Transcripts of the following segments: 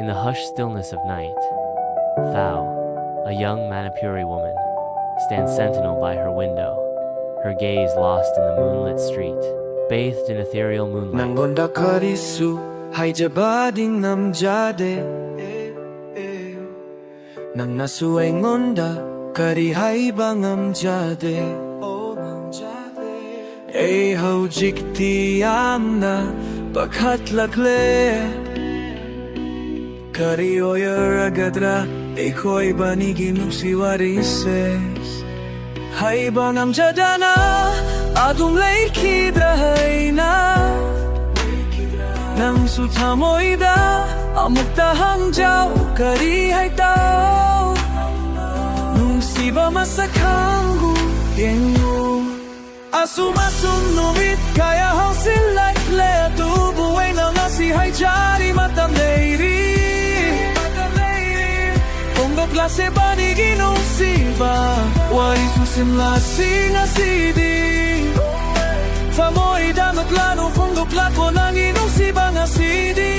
In the hushed stillness of night, Thao, a young Manipuri woman, stands sentinel by her window, her gaze lost in the moonlit street, bathed in ethereal moonlight. Nangonda karisu haijabading namjade Nang nasuay ngonda kari haibang amjade Ay haujikti amna Hawsillakle Kari oyer agadra Iko'y banigin siwarise Haibang amjadana Adum leikidra hayna Nang sutamoida Amukta hangjao Kari hay tao Nung siba masakanggu Yengu Asum Asum Numit Kaya Hawsillakle Tubuhay na nga si Haijari Matam lady Pongo klase banigin siba Wari susimla singa sidi Famoy danot lano Pongo plako nang inong siba nga sidi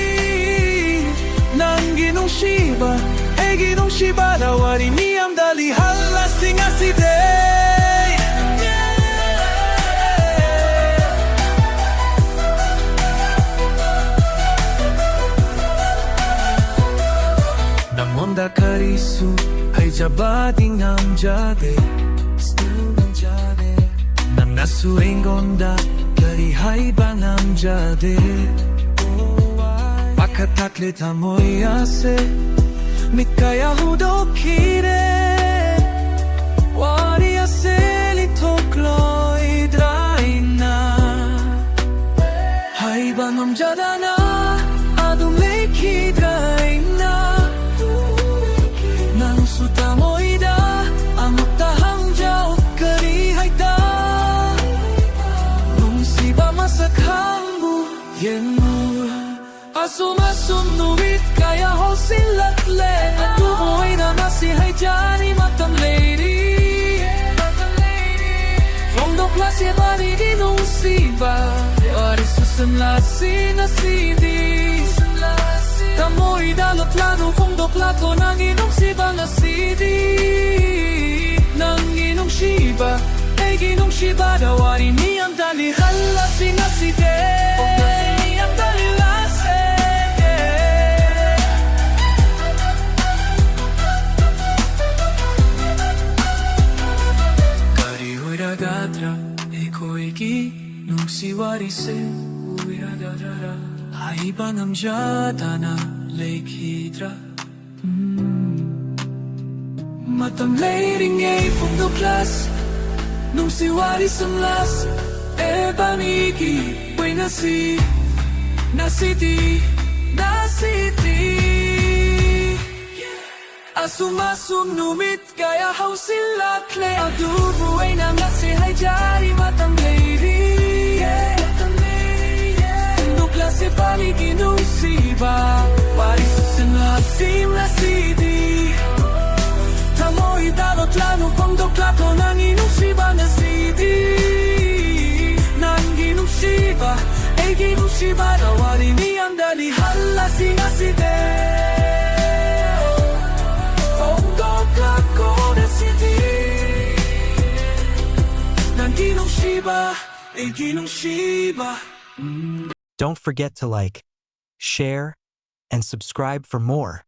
Nang ginong shiba Ay ginong shiba na wari niyam dali hala singa sidi Onda karisu haijabading amjade Nang nasuing gonda kari haibang amjade Pakatakle tamoy ase Mikaya hudokire Wari ase litokloy draina Haibang amjadana Adum leki draina Sutamoida Amukta hangjao Kari haita Nung siba masakanggu Yengu Asum Asum Numit Kaya Hawsillakle Tubuhay na nga si Haijari Matam lady From the klase banigin siba Wari susunla sina sidi Tamoy dalot lano Fondo plato nang inong siba nga sidi Nang inong shiba Ay ginong shiba Dawari niyang dali hala singa sidi Niyang dali lase Kari huiragadra Iko'y ginong siwarise Huiragadra Haibang amjadana lekhidra Matam leiring ay fundo klas Nung siwari samlas E banigi Way nasiti Asum Asum Numit Kaya Hawsillakle Adubo ay na nga si Haijari Matam lady Klase paligin siba Wari susunla simla sidi Tamoy dalot lano Fondo plato nang inong siba na sidi Nang ginong siba Ay ginong siba na wari niyang dali hala singa sidi Fondo plato na sidi Nang ginong siba Ay ginong siba Don't forget to like, share, and subscribe for more.